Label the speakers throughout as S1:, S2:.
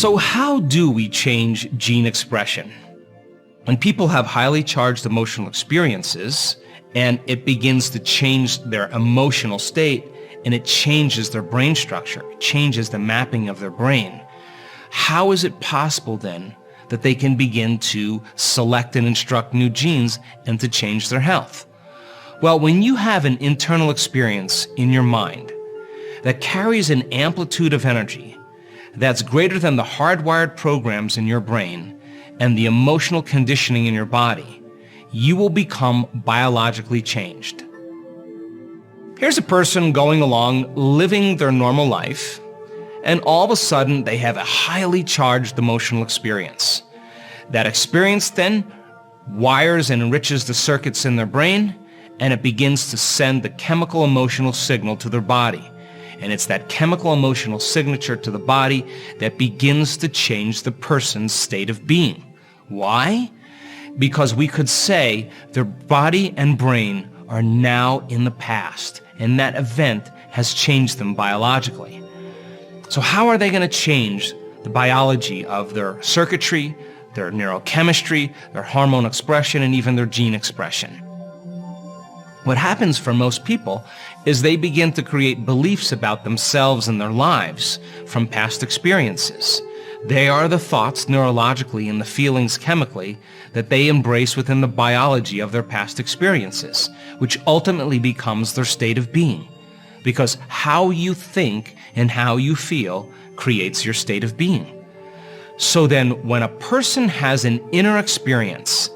S1: So how do we change gene expression? When people have highly charged emotional experiences and it begins to change their emotional state and it changes their brain structure, it changes the mapping of their brain, how is it possible then that they can begin to select and instruct new genes and to change their health? Well, when you have an internal experience in your mind that carries an amplitude of energy that's greater than the hardwired programs in your brain and the emotional conditioning in your body, you will become biologically changed. Here's a person going along, living their normal life, and all of a sudden they have a highly charged emotional experience. That experience then wires and enriches the circuits in their brain, and it begins to send the chemical emotional signal to their body. And it's that chemical emotional signature to the body that begins to change the person's state of being. Why? Because we could say their body and brain are now in the past, and that event has changed them biologically. So how are they going to change the biology of their circuitry, their neurochemistry, their hormone expression, and even their gene expression? What happens for most people is they begin to create beliefs about themselves and their lives from past experiences. They are the thoughts neurologically and the feelings chemically that they embrace within the biology of their past experiences, which ultimately becomes their state of being. Because how you think and how you feel creates your state of being. So then when a person has an inner experience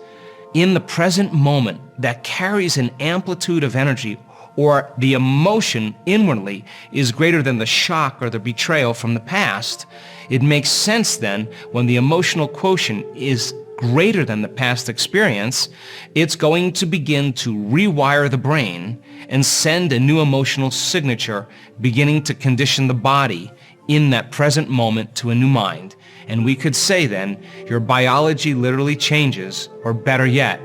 S1: in the present moment that carries an amplitude of energy, or the emotion inwardly is greater than the shock or the betrayal from the past, it makes sense then when the emotional quotient is greater than the past experience, it's going to begin to rewire the brain and send a new emotional signature, beginning to condition the body in that present moment to a new mind. And we could say then, your biology literally changes, or better yet,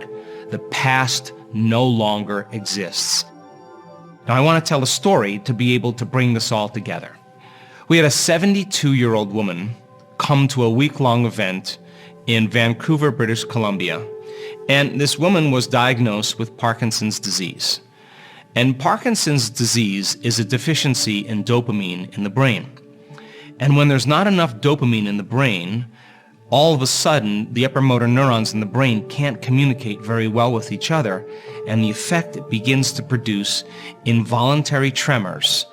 S1: the past no longer exists. Now I want to tell a story to be able to bring this all together. We had a 72-year-old woman come to a week-long event in Vancouver, British Columbia, and this woman was diagnosed with Parkinson's disease. And Parkinson's disease is a deficiency in dopamine in the brain. And when there's not enough dopamine in the brain, all of a sudden, the upper motor neurons in the brain can't communicate very well with each other, and the effect it begins to produce involuntary tremors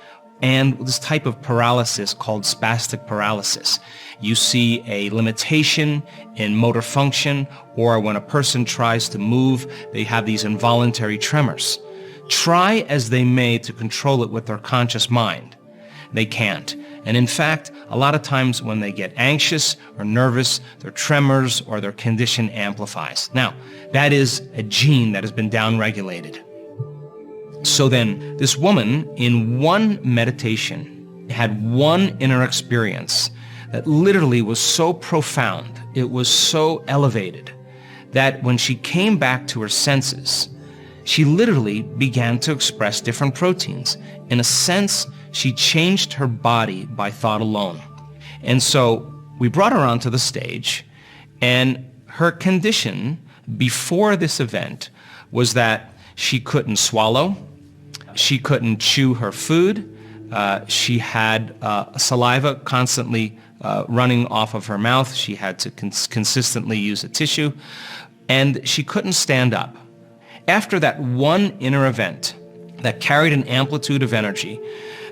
S1: and this type of paralysis called spastic paralysis. You see a limitation in motor function, or when a person tries to move, they have these involuntary tremors. Try as they may to control it with their conscious mind, they can't. And in fact, a lot of times when they get anxious or nervous, their tremors or their condition amplifies. Now, that is a gene that has been downregulated. So then, this woman, in one meditation, had one inner experience that literally was so profound, it was so elevated, that when she came back to her senses, she literally began to express different proteins. In a sense, she changed her body by thought alone. And so we brought her onto the stage, and her condition before this event was that she couldn't swallow, she couldn't chew her food, she had saliva constantly running off of her mouth, she had to consistently use a tissue, and she couldn't stand up. After that one inner event that carried an amplitude of energy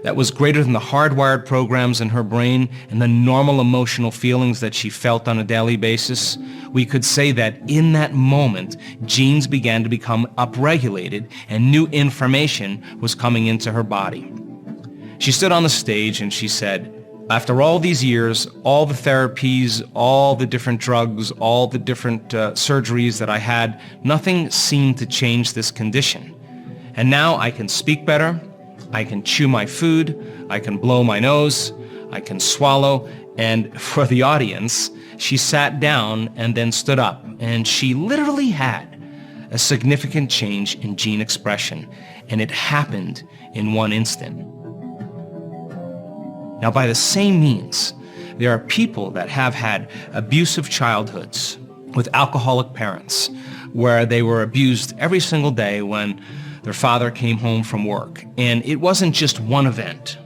S1: that was greater than the hardwired programs in her brain and the normal emotional feelings that she felt on a daily basis, we could say that in that moment, genes began to become upregulated and new information was coming into her body. She stood on the stage and she said, after all these years, all the therapies, all the different drugs, all the different surgeries that I had, nothing seemed to change this condition. And now I can speak better, I can chew my food, I can blow my nose, I can swallow, and for the audience, she sat down and then stood up, and she literally had a significant change in gene expression, and it happened in one instant. Now, by the same means, there are people that have had abusive childhoods with alcoholic parents, where they were abused every single day when their father came home from work. And it wasn't just one event.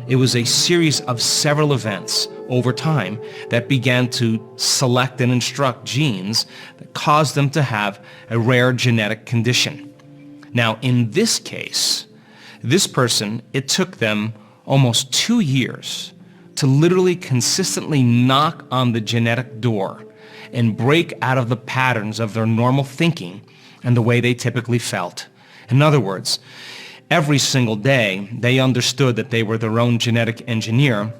S1: It was a series of several events over time that began to select and instruct genes that caused them to have a rare genetic condition. Now, in this case, this person, it took them almost 2 years to literally consistently knock on the genetic door and break out of the patterns of their normal thinking and the way they typically felt. In other words, every single day, they understood that they were their own genetic engineer,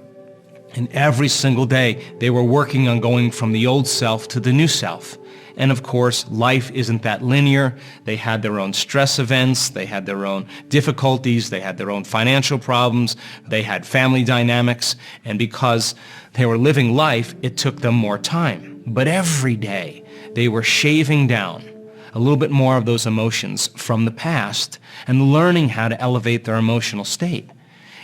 S1: and every single day, they were working on going from the old self to the new self. And of course, life isn't that linear. They had their own stress events, they had their own difficulties, they had their own financial problems, they had family dynamics, and because they were living life, it took them more time. But every day, they were shaving down a little bit more of those emotions from the past and learning how to elevate their emotional state.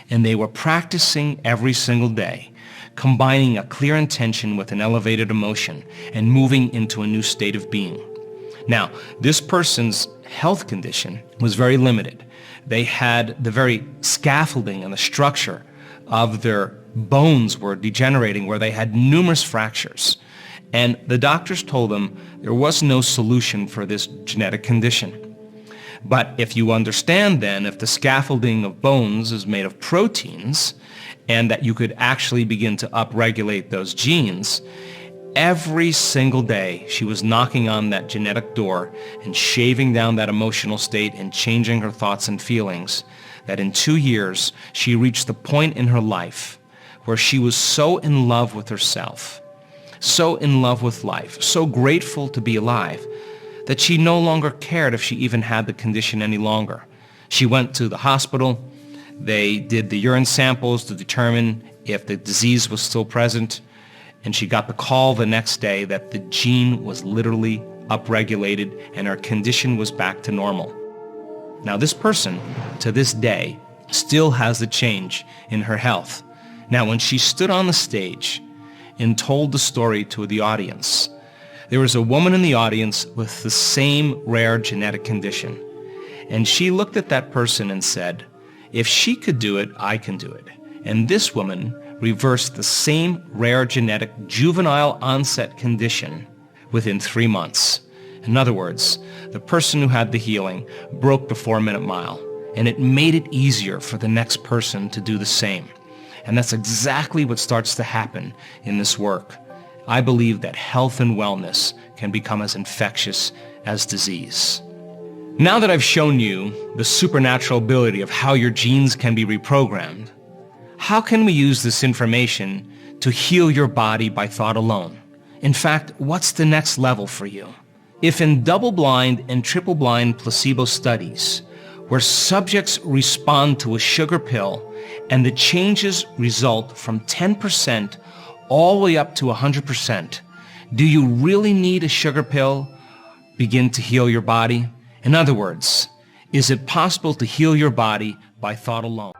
S1: And they were practicing every single day, combining a clear intention with an elevated emotion and moving into a new state of being. Now, this person's health condition was very limited. They had the very scaffolding and the structure of their bones were degenerating, where they had numerous fractures. And the doctors told them there was no solution for this genetic condition. But if you understand then, if the scaffolding of bones is made of proteins, and that you could actually begin to upregulate those genes, every single day she was knocking on that genetic door and shaving down that emotional state and changing her thoughts and feelings, that in 2 years she reached the point in her life where she was so in love with herself, so in love with life, so grateful to be alive, that she no longer cared if she even had the condition any longer. She went to the hospital. They did the urine samples to determine if the disease was still present, and she got the call the next day that the gene was literally upregulated and her condition was back to normal. Now, this person, to this day, still has the change in her health. Now, when she stood on the stage and told the story to the audience, there was a woman in the audience with the same rare genetic condition. And she looked at that person and said, "If she could do it, I can do it." And this woman reversed the same rare genetic juvenile onset condition within 3 months. In other words, the person who had the healing broke the 4-minute mile, and it made it easier for the next person to do the same. And that's exactly what starts to happen in this work. I believe that health and wellness can become as infectious as disease. Now that I've shown you the supernatural ability of how your genes can be reprogrammed, how can we use this information to heal your body by thought alone? In fact, what's the next level for you? If in double-blind and triple-blind placebo studies, where subjects respond to a sugar pill and the changes result from 10% all the way up to 100%, do you really need a sugar pill begin to heal your body? In other words, is it possible to heal your body by thought alone?